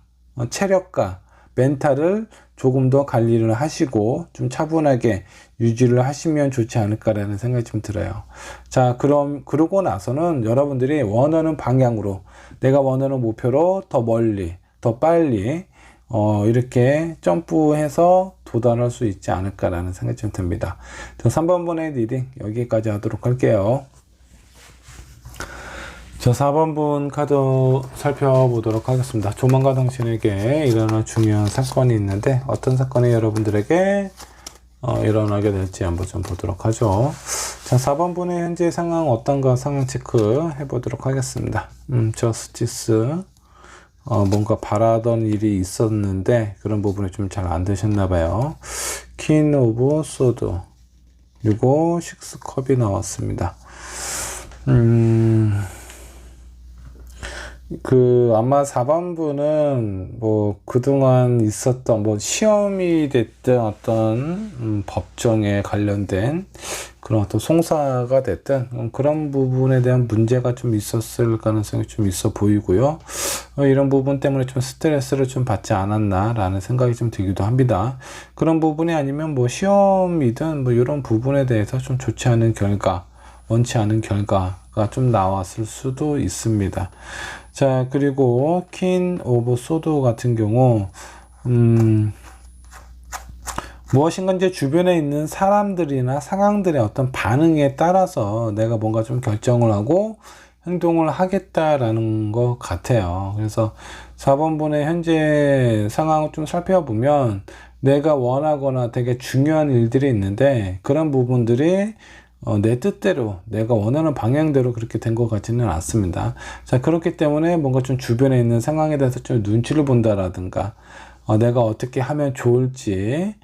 Speaker 1: 체력과 멘탈을 조금 더 관리를 하시고 좀 차분하게 유지를 하시면 좋지 않을까라는 생각이 좀 들어요. 자, 그러고 나서는 여러분들이 원하는 방향으로, 내가 원하는 목표로 더 멀리, 더 빨리 이렇게 점프해서 도달할 수 있지 않을까라는 생각이 좀 듭니다. 3번분의 리딩 여기까지 하도록 할게요. 자, 4번분 카드 살펴보도록 하겠습니다. 조만간 당신에게 일어날 중요한 사건이 있는데 어떤 사건이 여러분들에게 일어나게 될지 한번 좀 보도록 하죠. 자, 4번분의 현재 상황 어떤가 상황 체크 해보도록 하겠습니다. 저스티스 뭔가 바라던 일이 있었는데 그런 부분이 좀 잘 안 되셨나 봐요. 퀸 오브 소드 그리고 식스 컵이 나왔습니다. 아마 4번분은 뭐 그동안 있었던 뭐 시험이 됐든 어떤 법정에 관련된 그런 어떤 송사가 됐든 그런 부분에 대한 문제가 좀 있었을 가능성이 좀 있어 보이고요. 이런 부분 때문에 좀 스트레스를 좀 받지 않았나 라는 생각이 좀 들기도 합니다. 그런 부분이 아니면 뭐 시험이든 뭐 이런 부분에 대해서 좀 좋지 않은 결과, 원치 않은 결과가 좀 나왔을 수도 있습니다. 자, 그리고 퀸 오브 소드 같은 경우 무엇인가 이제 주변에 있는 사람들이나 상황들의 어떤 반응에 따라서 내가 뭔가 좀 결정을 하고 행동을 하겠다라는 것 같아요. 그래서 4번분의 현재 상황을 좀 살펴보면 내가 원하거나 되게 중요한 일들이 있는데 그런 부분들이 내 뜻대로 내가 원하는 방향대로 그렇게 된 것 같지는 않습니다. 자, 그렇기 때문에 뭔가 좀 주변에 있는 상황에 대해서 좀 눈치를 본다라든가 내가 어떻게 하면 좋을지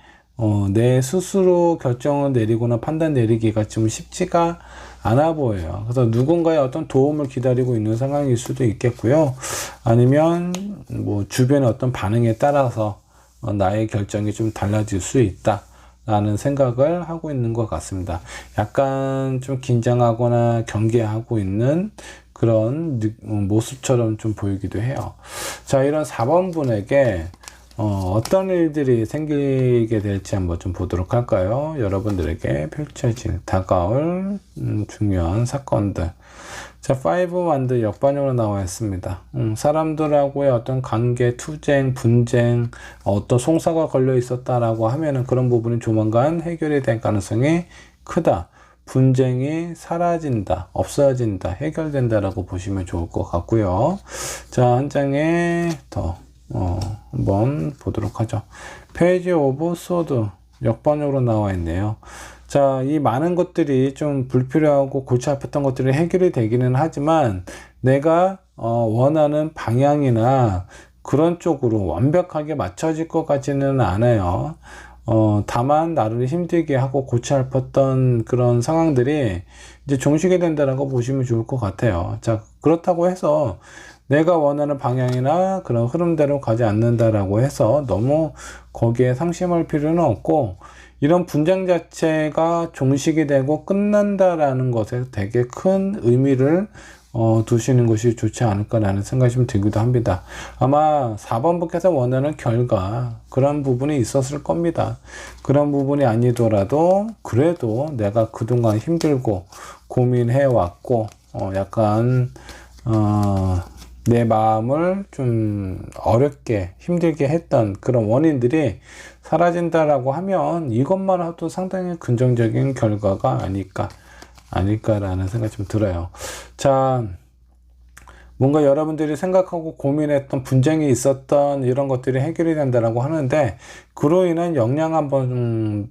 Speaker 1: 내 스스로 결정을 내리거나 판단 내리기가 좀 쉽지가 않아 보여요. 그래서 누군가의 어떤 도움을 기다리고 있는 상황일 수도 있겠고요. 아니면 뭐 주변의 어떤 반응에 따라서 나의 결정이 좀 달라질 수 있다 라는 생각을 하고 있는 것 같습니다. 약간 좀 긴장하거나 경계하고 있는 그런 모습처럼 좀 보이기도 해요. 자, 이런 4번분에게 어떤 일들이 생기게 될지 한번 좀 보도록 할까요? 여러분들에게 펼쳐질 다가올 중요한 사건들. 자, 5 완드 역반으로 나와 있습니다. 사람들하고의 어떤 관계, 투쟁, 분쟁, 어떤 송사가 걸려 있었다라고 하면은 그런 부분이 조만간 해결이 될 가능성이 크다. 분쟁이 사라진다, 없어진다, 해결된다라고 보시면 좋을 것 같고요. 자, 한 장에 더 한번 보도록 하죠. 페이지 오브 소드 역반으로 나와 있네요. 자, 이 많은 것들이 좀 불필요하고 골치 아팠던 것들이 해결이 되기는 하지만 내가 원하는 방향이나 그런 쪽으로 완벽하게 맞춰질 것 같지는 않아요. 다만 나를 힘들게 하고 골치 아팠던 그런 상황들이 이제 종식이 된다라고 보시면 좋을 것 같아요. 자, 그렇다고 해서 내가 원하는 방향이나 그런 흐름대로 가지 않는다라고 해서 너무 거기에 상심할 필요는 없고 이런 분쟁 자체가 종식이 되고 끝난다라는 것에 되게 큰 의미를 두시는 것이 좋지 않을까라는 생각이 좀 들기도 합니다. 아마 4번분께서 원하는 결과 그런 부분이 있었을 겁니다. 그런 부분이 아니더라도 그래도 내가 그동안 힘들고 고민해왔고 약간 내 마음을 좀 어렵게 힘들게 했던 그런 원인들이 사라진다라고 하면 이것만 해도 상당히 긍정적인 결과가 아닐까라는 생각이 좀 들어요. 자, 뭔가 여러분들이 생각하고 고민했던 분쟁이 있었던 이런 것들이 해결이 된다라고 하는데 그로 인한 영향 한번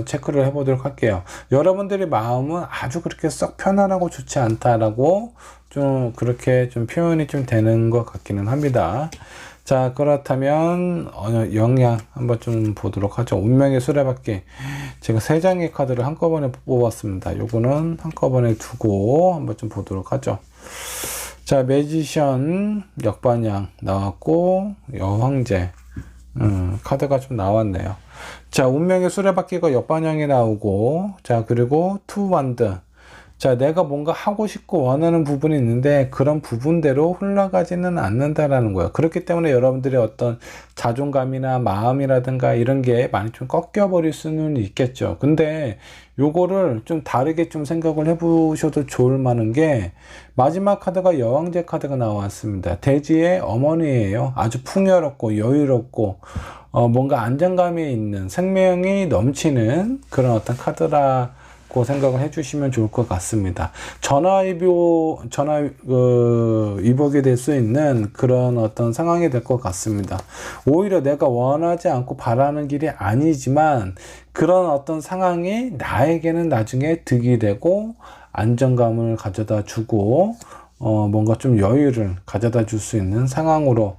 Speaker 1: 체크를 해보도록 할게요. 여러분들의 마음은 아주 그렇게 썩 편안하고 좋지 않다라고 좀 그렇게 좀 표현이 좀 되는 것 같기는 합니다. 자, 그렇다면 영향 한번 좀 보도록 하죠. 운명의 수레바퀴. 제가 3장의 카드를 한꺼번에 뽑았습니다. 요거는 한꺼번에 두고 한번 좀 보도록 하죠. 자, 매지션 역반향 나왔고, 여황제 카드가 좀 나왔네요. 자, 운명의 수레바퀴가 역반향이 나오고, 자, 그리고 투완드. 자, 내가 뭔가 하고 싶고 원하는 부분이 있는데 그런 부분대로 흘러가지는 않는다라는 거예요. 그렇기 때문에 여러분들의 어떤 자존감이나 마음이라든가 이런 게 많이 좀 꺾여버릴 수는 있겠죠. 근데 요거를 좀 다르게 좀 생각을 해보셔도 좋을 만한 게, 마지막 카드가 여왕제 카드가 나왔습니다. 대지의 어머니예요. 아주 풍요롭고 여유롭고 뭔가 안정감이 있는, 생명이 넘치는 그런 어떤 카드라 고 생각을 해주시면 좋을 것 같습니다. 이복이 될 수 있는 그런 어떤 상황이 될 것 같습니다. 오히려 내가 원하지 않고 바라는 길이 아니지만 그런 어떤 상황이 나에게는 나중에 득이 되고 안정감을 가져다 주고 뭔가 좀 여유를 가져다 줄 수 있는 상황으로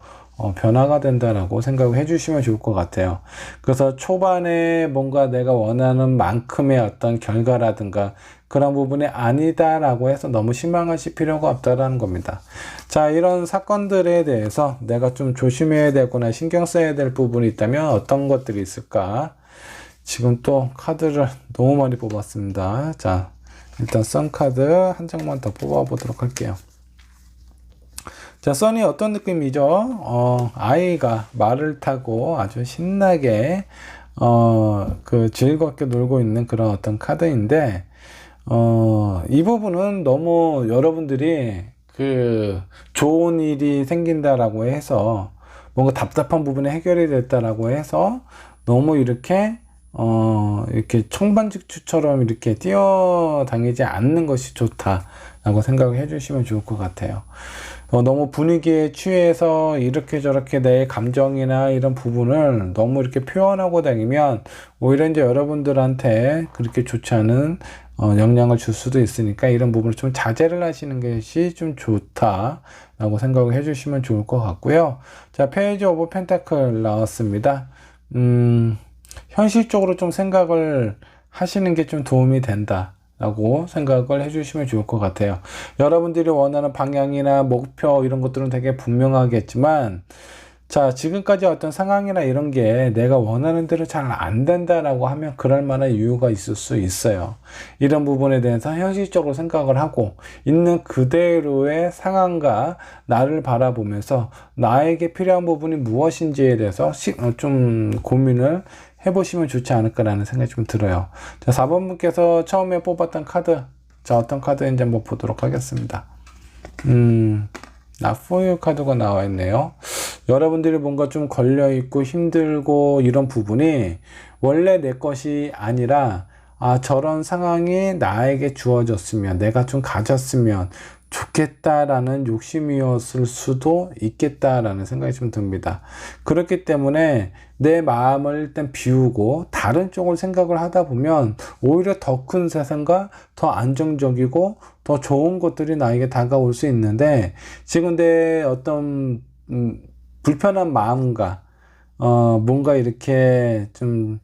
Speaker 1: 변화가 된다라고 생각을 해주시면 좋을 것 같아요. 그래서 초반에 뭔가 내가 원하는 만큼의 어떤 결과라든가 그런 부분이 아니다라고 해서 너무 실망하실 필요가 없다라는 겁니다. 자, 이런 사건들에 대해서 내가 좀 조심해야 되거나 신경 써야 될 부분이 있다면 어떤 것들이 있을까? 지금 또 카드를 너무 많이 뽑았습니다. 자, 일단 선 카드 한 장만 더 뽑아 보도록 할게요. 자, 선이 어떤 느낌이죠? 아이가 말을 타고 아주 신나게, 즐겁게 놀고 있는 그런 어떤 카드인데, 이 부분은 너무 여러분들이 좋은 일이 생긴다라고 해서, 뭔가 답답한 부분이 해결이 됐다라고 해서, 너무 이렇게 청반죽추처럼 이렇게 뛰어다니지 않는 것이 좋다라고 생각을 해주시면 좋을 것 같아요. 너무 분위기에 취해서 이렇게 저렇게 내 감정이나 이런 부분을 너무 이렇게 표현하고 다니면 오히려 이제 여러분들한테 그렇게 좋지 않은 영향을 줄 수도 있으니까 이런 부분을 좀 자제를 하시는 것이 좀 좋다라고 생각을 해주시면 좋을 것 같고요. 자, 페이지 오브 펜타클 나왔습니다. 현실적으로 좀 생각을 하시는 게 좀 도움이 된다 라고 생각을 해주시면 좋을 것 같아요. 여러분들이 원하는 방향이나 목표 이런 것들은 되게 분명하겠지만, 자, 지금까지 어떤 상황이나 이런 게 내가 원하는 대로 잘 안 된다라고 하면 그럴 만한 이유가 있을 수 있어요. 이런 부분에 대해서 현실적으로 생각을 하고 있는 그대로의 상황과 나를 바라보면서 나에게 필요한 부분이 무엇인지에 대해서 좀 고민을 해보시면 좋지 않을까라는 생각이 좀 들어요. 자, 4번 분께서 처음에 뽑았던 카드, 자, 어떤 카드인지 한번 보도록 하겠습니다. Not for you 카드가 나와 있네요. 여러분들이 뭔가 좀 걸려있고 힘들고 이런 부분이 원래 내 것이 아니라, 저런 상황이 나에게 주어졌으면, 내가 좀 가졌으면 좋겠다라는 욕심이었을 수도 있겠다라는 생각이 좀 듭니다. 그렇기 때문에 내 마음을 일단 비우고 다른 쪽을 생각을 하다 보면 오히려 더 큰 세상과 더 안정적이고 더 좋은 것들이 나에게 다가올 수 있는데, 지금 내 어떤 불편한 마음과 뭔가 이렇게 좀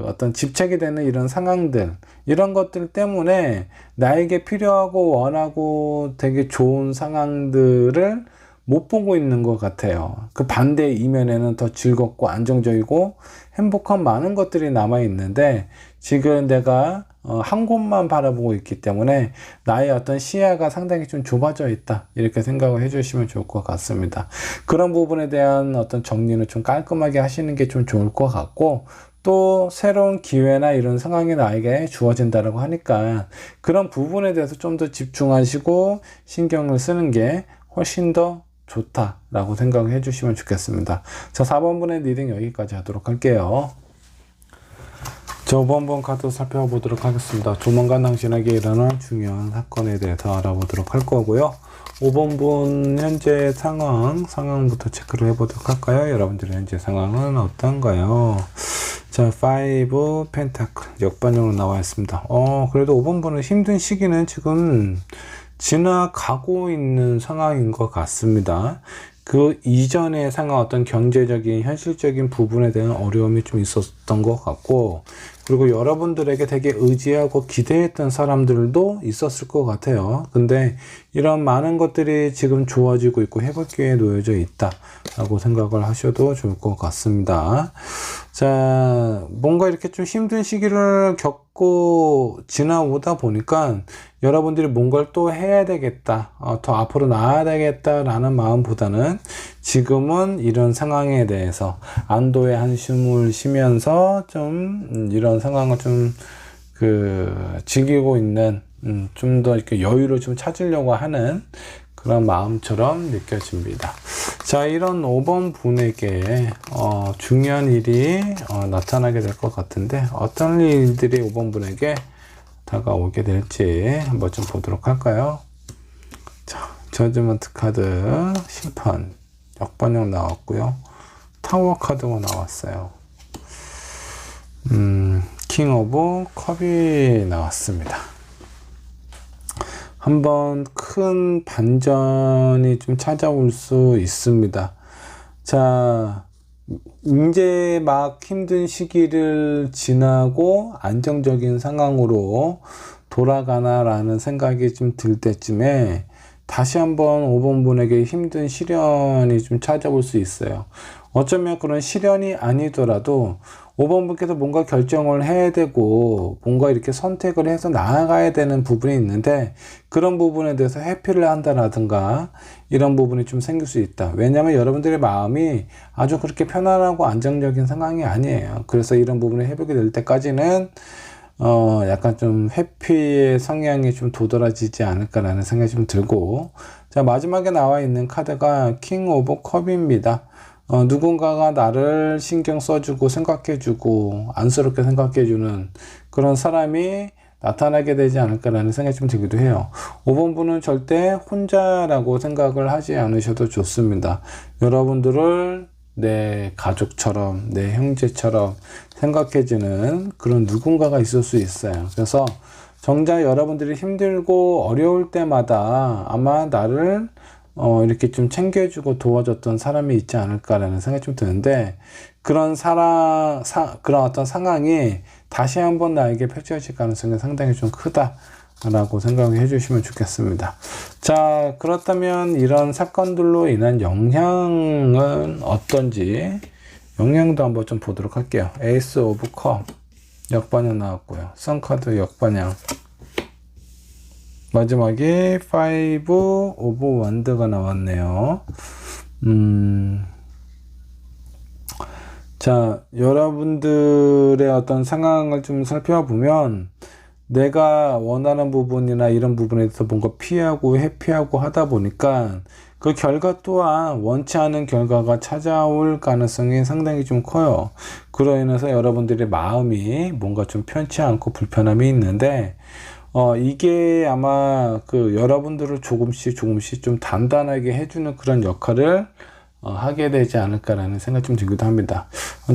Speaker 1: 어떤 집착이 되는 이런 상황들, 이런 것들 때문에 나에게 필요하고 원하고 되게 좋은 상황들을 못 보고 있는 것 같아요. 그 반대 이면에는 더 즐겁고 안정적이고 행복한 많은 것들이 남아 있는데, 지금 내가 한 곳만 바라보고 있기 때문에 나의 어떤 시야가 상당히 좀 좁아져 있다, 이렇게 생각을 해주시면 좋을 것 같습니다. 그런 부분에 대한 어떤 정리는 좀 깔끔하게 하시는 게 좀 좋을 것 같고, 또 새로운 기회나 이런 상황이 나에게 주어진다라고 하니까 그런 부분에 대해서 좀 더 집중하시고 신경을 쓰는 게 훨씬 더 좋다라고 생각을 해주시면 좋겠습니다. 자, 4번 분의 리딩 여기까지 하도록 할게요. 자, 5번 분 카드 살펴보도록 하겠습니다. 조만간 당신에게 일어날 중요한 사건에 대해서 알아보도록 할 거고요. 5번 분 현재 상황부터 체크를 해보도록 할까요? 여러분들의 현재 상황은 어떤가요? 자, 5 펜타클 역반영으로 나와 있습니다. 그래도 5번 분은 힘든 시기는 지금 지나가고 있는 상황인 것 같습니다. 그 이전의 상황 어떤 경제적인 현실적인 부분에 대한 어려움이 좀 있었던 것 같고, 그리고 여러분들에게 되게 의지하고 기대했던 사람들도 있었을 것 같아요. 근데 이런 많은 것들이 지금 좋아지고 있고 회복 기회에 놓여져 있다 라고 생각을 하셔도 좋을 것 같습니다. 자, 뭔가 이렇게 좀 힘든 시기를 겪고 지나오다 보니까 여러분들이 뭔가를 또 해야 되겠다, 더 앞으로 나아야 되겠다라는 마음보다는 지금은 이런 상황에 대해서 안도의 한숨을 쉬면서 좀 이런 상황을 좀 즐기고 있는, 좀 더 이렇게 여유를 좀 찾으려고 하는 그런 마음처럼 느껴집니다. 자, 이런 5번 분에게 중요한 일이 나타나게 될 것 같은데, 어떤 일들이 5번 분에게 다가오게 될지 한번 좀 보도록 할까요? 자, 저지먼트 카드, 심판, 역반역 나왔고요. 타워 카드가 나왔어요. 킹 오브 컵이 나왔습니다. 한번 큰 반전이 좀 찾아올 수 있습니다. 자, 이제 막 힘든 시기를 지나고 안정적인 상황으로 돌아가나라는 생각이 좀 들 때쯤에 다시 한번 5번 분에게 힘든 시련이 좀 찾아올 수 있어요. 어쩌면 그런 시련이 아니더라도 5번 분께서 뭔가 결정을 해야 되고 뭔가 이렇게 선택을 해서 나아가야 되는 부분이 있는데, 그런 부분에 대해서 회피를 한다라든가 이런 부분이 좀 생길 수 있다. 왜냐하면 여러분들의 마음이 아주 그렇게 편안하고 안정적인 상황이 아니에요. 그래서 이런 부분이 회복이 될 때까지는 약간 좀 회피의 성향이 좀 도드라지지 않을까라는 생각이 좀 들고, 자, 마지막에 나와 있는 카드가 킹 오브 컵입니다. 누군가가 나를 신경 써주고 생각해주고 안쓰럽게 생각해주는 그런 사람이 나타나게 되지 않을까라는 생각이 좀 들기도 해요. 5번 분은 절대 혼자라고 생각을 하지 않으셔도 좋습니다. 여러분들을 내 가족처럼, 내 형제처럼 생각해주는 그런 누군가가 있을 수 있어요. 그래서 정작 여러분들이 힘들고 어려울 때마다 아마 나를 이렇게 좀 챙겨주고 도와줬던 사람이 있지 않을까라는 생각이 좀 드는데, 그런 그런 어떤 상황이 다시 한번 나에게 펼쳐질 가능성이 상당히 좀 크다라고 생각해 주시면 좋겠습니다. 자, 그렇다면 이런 사건들로 인한 영향은 어떤지, 영향도 한번 좀 보도록 할게요. 에이스 오브 컵, 역반향 나왔고요. 선카드 역반향. 마지막에 5 오브 원드가 나왔네요. 자, 여러분들의 어떤 상황을 좀 살펴보면 내가 원하는 부분이나 이런 부분에 대해서 뭔가 피하고 회피하고 하다 보니까 그 결과 또한 원치 않은 결과가 찾아올 가능성이 상당히 좀 커요. 그로 인해서 여러분들의 마음이 뭔가 좀 편치 않고 불편함이 있는데, 이게 아마 여러분들을 조금씩 좀 단단하게 해주는 그런 역할을 하게 되지 않을까라는 생각이 좀 들기도 합니다.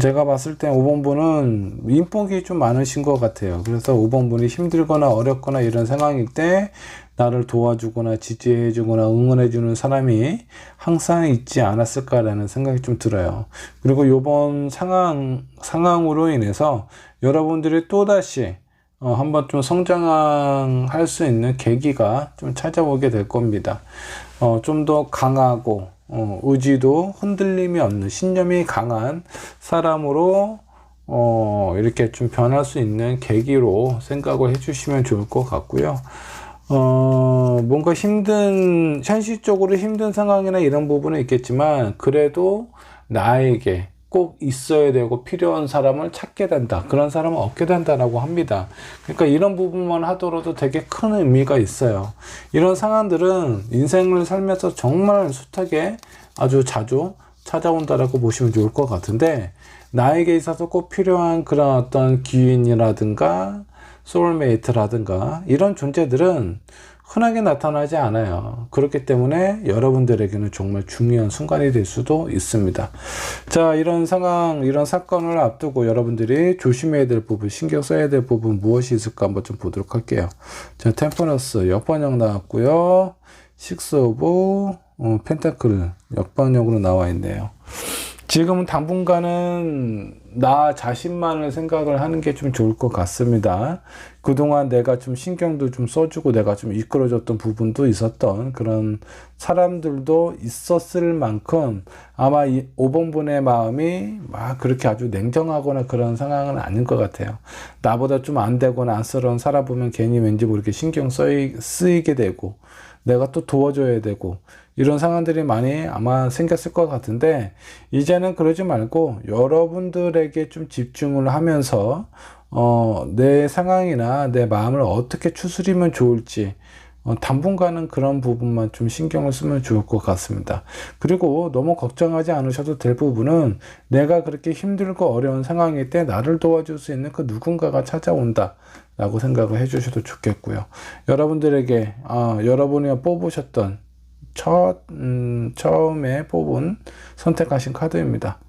Speaker 1: 제가 봤을 때 5번 분은 인복이 좀 많으신 것 같아요. 그래서 5번 분이 힘들거나 어렵거나 이런 상황일 때 나를 도와주거나 지지해주거나 응원해주는 사람이 항상 있지 않았을까라는 생각이 좀 들어요. 그리고 이번 상황으로 인해서 여러분들이 또다시 한번 좀 성장할 수 있는 계기가 좀 찾아오게 될 겁니다. 좀 더 강하고 의지도 흔들림이 없는 신념이 강한 사람으로 이렇게 좀 변할 수 있는 계기로 생각을 해주시면 좋을 것 같고요. 뭔가 현실적으로 힘든 상황이나 이런 부분은 있겠지만, 그래도 나에게 꼭 있어야 되고 필요한 사람을 찾게 된다, 그런 사람을 얻게 된다라고 합니다. 그러니까 이런 부분만 하더라도 되게 큰 의미가 있어요. 이런 상황들은 인생을 살면서 정말 숱하게 아주 자주 찾아온다라고 보시면 좋을 것 같은데, 나에게 있어서 꼭 필요한 그런 어떤 기인이라든가 소울메이트라든가 이런 존재들은 흔하게 나타나지 않아요. 그렇기 때문에 여러분들에게는 정말 중요한 순간이 될 수도 있습니다. 자, 이런 상황, 이런 사건을 앞두고 여러분들이 조심해야 될 부분, 신경 써야 될 부분 무엇이 있을까 한번 좀 보도록 할게요. 자, 템퍼런스 역반영 나왔고요. 6 오브 펜타클 역방역으로 나와 있네요. 지금은 당분간은 나 자신만을 생각을 하는 게 좀 좋을 것 같습니다. 그동안 내가 좀 신경도 좀 써주고 내가 좀 이끌어줬던 부분도 있었던 그런 사람들도 있었을 만큼 아마 이 5번분의 마음이 막 그렇게 아주 냉정하거나 그런 상황은 아닌 것 같아요. 나보다 좀 안 되거나 안쓰러운 살아보면 괜히 왠지 모르게 신경 쓰이게 되고 내가 또 도와줘야 되고 이런 상황들이 많이 아마 생겼을 것 같은데, 이제는 그러지 말고 여러분들에게 좀 집중을 하면서 내 상황이나 내 마음을 어떻게 추스리면 좋을지 당분간은 그런 부분만 좀 신경을 쓰면 좋을 것 같습니다. 그리고 너무 걱정하지 않으셔도 될 부분은 내가 그렇게 힘들고 어려운 상황일 때 나를 도와줄 수 있는 그 누군가가 찾아온다 라고 생각을 해 주셔도 좋겠고요. 여러분들에게 여러분이 뽑으셨던 처음에 뽑은 선택하신 카드입니다.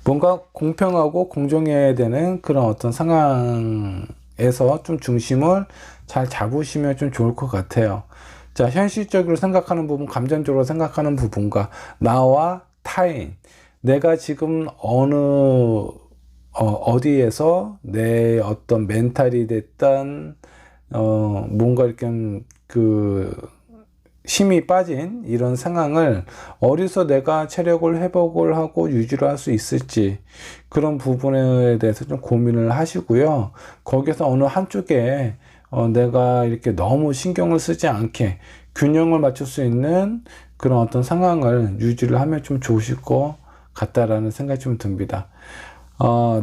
Speaker 1: 뭔가 공평하고 공정해야 되는 그런 어떤 상황에서 좀 중심을 잘 잡으시면 좀 좋을 것 같아요. 자, 현실적으로 생각하는 부분, 감정적으로 생각하는 부분과 나와 타인, 내가 지금 어디에서 내 어떤 멘탈이 됐던 뭔가 이렇게 힘이 빠진 이런 상황을 어디서 내가 체력을 회복을 하고 유지를 할 수 있을지 그런 부분에 대해서 좀 고민을 하시고요. 거기서 어느 한쪽에 내가 이렇게 너무 신경을 쓰지 않게 균형을 맞출 수 있는 그런 어떤 상황을 유지를 하면 좀 좋으실 것 같다라는 생각이 좀 듭니다.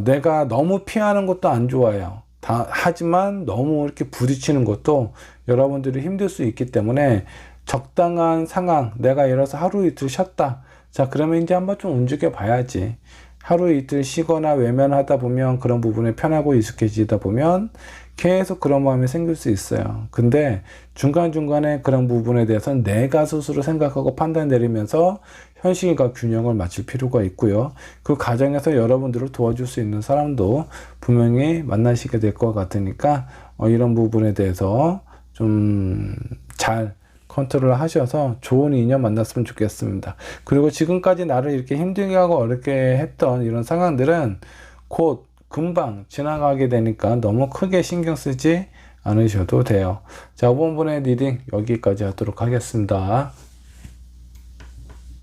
Speaker 1: 내가 너무 피하는 것도 안 좋아요. 하지만 너무 이렇게 부딪히는 것도 여러분들이 힘들 수 있기 때문에 적당한 상황, 내가 예를 들어서 하루 이틀 쉬었다. 자, 그러면 이제 한번 좀 움직여 봐야지. 하루 이틀 쉬거나 외면하다 보면 그런 부분에 편하고 익숙해지다 보면 계속 그런 마음이 생길 수 있어요. 근데 중간중간에 그런 부분에 대해서는 내가 스스로 생각하고 판단 내리면서 현실과 균형을 맞출 필요가 있고요. 그 과정에서 여러분들을 도와줄 수 있는 사람도 분명히 만나시게 될 것 같으니까 이런 부분에 대해서 좀 잘 컨트롤 하셔서 좋은 인연 만났으면 좋겠습니다. 그리고 지금까지 나를 이렇게 힘들게 하고 어렵게 했던 이런 상황들은 곧 금방 지나가게 되니까 너무 크게 신경 쓰지 않으셔도 돼요. 자, 5번분의 리딩 여기까지 하도록 하겠습니다.